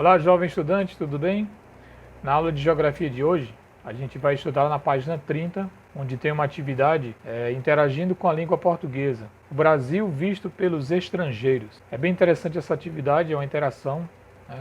Olá, jovem estudante, tudo bem? Na aula de geografia de hoje, a gente vai estudar na página 30, onde tem uma atividade interagindo com a língua portuguesa. O Brasil visto pelos estrangeiros. É bem interessante essa atividade, é uma interação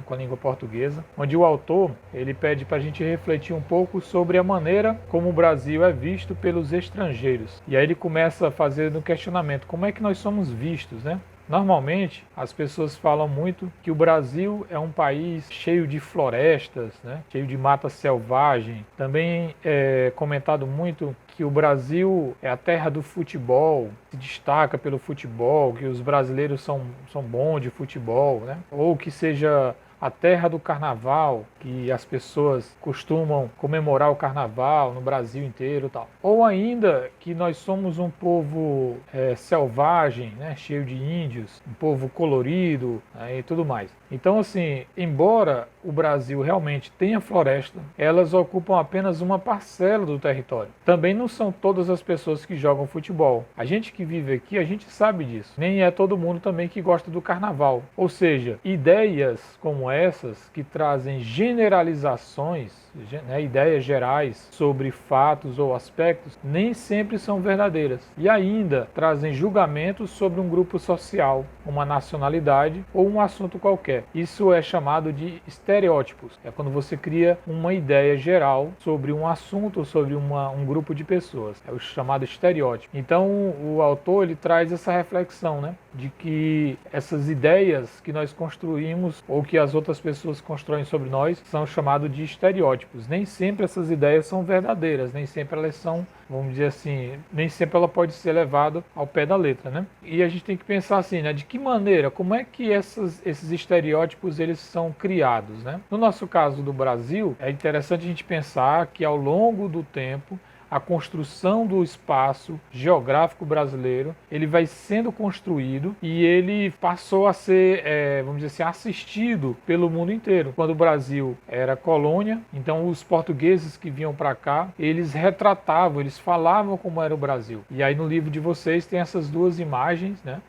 com a língua portuguesa, onde o autor ele pede para a gente refletir um pouco sobre a maneira como o Brasil é visto pelos estrangeiros. E aí ele começa a fazer um questionamento, como é que nós somos vistos, né? Normalmente, as pessoas falam muito que o Brasil é um país cheio de florestas, né? Cheio de mata selvagem. Também é comentado muito que o Brasil é a terra do futebol, se destaca pelo futebol, que os brasileiros são bons de futebol, né? Ou que seja a terra do carnaval, que as pessoas costumam comemorar o carnaval no Brasil inteiro e tal. Ou ainda que nós somos um povo selvagem, né, cheio de índios, um povo colorido, né, e tudo mais. Então, assim, embora o Brasil realmente tenha floresta, elas ocupam apenas uma parcela do território. Também não são todas as pessoas que jogam futebol. A gente que vive aqui, a gente sabe disso. Nem é todo mundo também que gosta do carnaval. Ou seja, ideias como essas que trazem generalizações, né, ideias gerais sobre fatos ou aspectos, nem sempre são verdadeiras. E ainda trazem julgamentos sobre um grupo social, uma nacionalidade ou um assunto qualquer. Isso é chamado de estereótipos. É quando você cria uma ideia geral sobre um assunto, sobre um grupo de pessoas. É o chamado estereótipo. Então o autor ele traz essa reflexão, né, de que essas ideias que nós construímos ou que as outras pessoas constroem sobre nós são chamados de estereótipos. Nem sempre essas ideias são verdadeiras, nem sempre elas são, vamos dizer assim, nem sempre ela pode ser levada ao pé da letra, né? E a gente tem que pensar assim, né? De que maneira, como é que esses estereótipos eles são criados, né? No nosso caso do Brasil, é interessante a gente pensar que ao longo do tempo a construção do espaço geográfico brasileiro, ele vai sendo construído e ele passou a ser, vamos dizer assim, assistido pelo mundo inteiro. Quando o Brasil era colônia, então os portugueses que vinham para cá, eles retratavam, eles falavam como era o Brasil. E aí no livro de vocês tem essas duas imagens, né?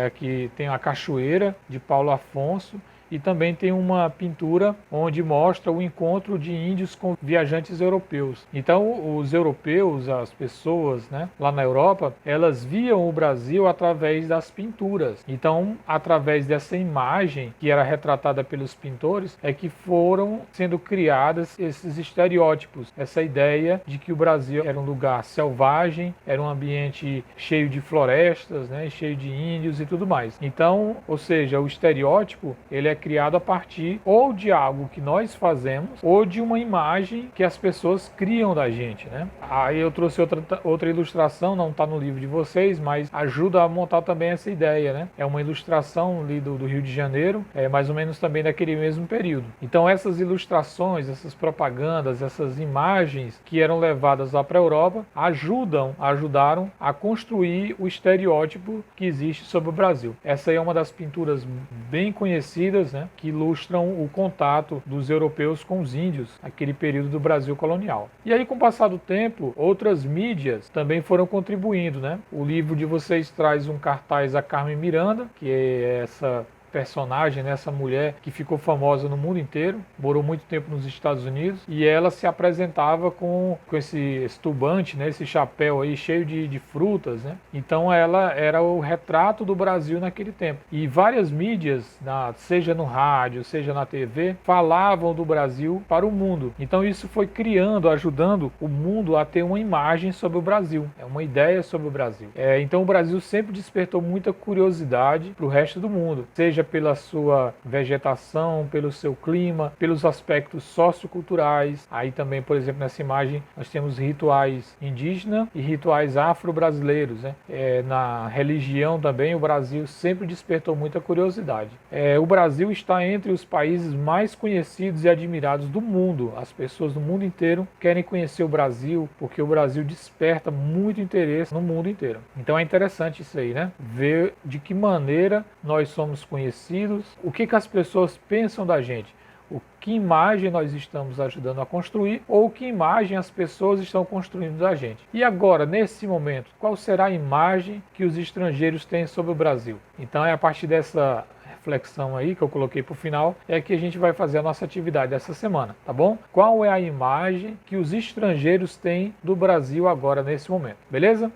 Aqui tem a Cachoeira, de Paulo Afonso, e também tem uma pintura onde mostra o encontro de índios com viajantes europeus. Então, os europeus, as pessoas, né, lá na Europa, elas viam o Brasil através das pinturas. Então, através dessa imagem que era retratada pelos pintores, é que foram sendo criadas esses estereótipos, essa ideia de que o Brasil era um lugar selvagem, era um ambiente cheio de florestas, né, cheio de índios e tudo mais. Então, ou seja, o estereótipo, ele é criado a partir ou de algo que nós fazemos ou de uma imagem que as pessoas criam da gente, né? Aí eu trouxe outra ilustração, não está no livro de vocês, mas ajuda a montar também essa ideia, né? É uma ilustração ali do Rio de Janeiro, mais ou menos também daquele mesmo período. Então essas ilustrações, essas propagandas, essas imagens que eram levadas lá para a Europa ajudaram a construir o estereótipo que existe sobre o Brasil. Essa aí é uma das pinturas bem conhecidas, né, que ilustram o contato dos europeus com os índios, aquele período do Brasil colonial. E aí, com o passar do tempo, outras mídias também foram contribuindo, né? O livro de vocês traz um cartaz a Carmen Miranda, que é essa personagem, né, essa mulher que ficou famosa no mundo inteiro, morou muito tempo nos Estados Unidos, e ela se apresentava com esse turbante, né, esse chapéu aí cheio de frutas, né? Então ela era o retrato do Brasil naquele tempo. E várias mídias, seja no rádio, seja na TV, falavam do Brasil para o mundo. Então isso foi criando, ajudando o mundo a ter uma imagem sobre o Brasil, uma ideia sobre o Brasil. Então o Brasil sempre despertou muita curiosidade para o resto do mundo, seja pela sua vegetação, pelo seu clima, pelos aspectos socioculturais. Aí também, por exemplo, nessa imagem nós temos rituais indígenas e rituais afro-brasileiros, né? Na religião também o Brasil sempre despertou muita curiosidade. O Brasil está entre os países mais conhecidos e admirados do mundo. As pessoas do mundo inteiro querem conhecer o Brasil porque o Brasil desperta muito interesse no mundo inteiro. Então é interessante isso aí, né? Ver de que maneira nós somos conhecidos, o que as pessoas pensam da gente, que imagem nós estamos ajudando a construir ou que imagem as pessoas estão construindo da gente. E agora, nesse momento, qual será a imagem que os estrangeiros têm sobre o Brasil? Então é a partir dessa reflexão aí que eu coloquei para o final é que a gente vai fazer a nossa atividade essa semana, tá bom? Qual é a imagem que os estrangeiros têm do Brasil agora nesse momento, beleza?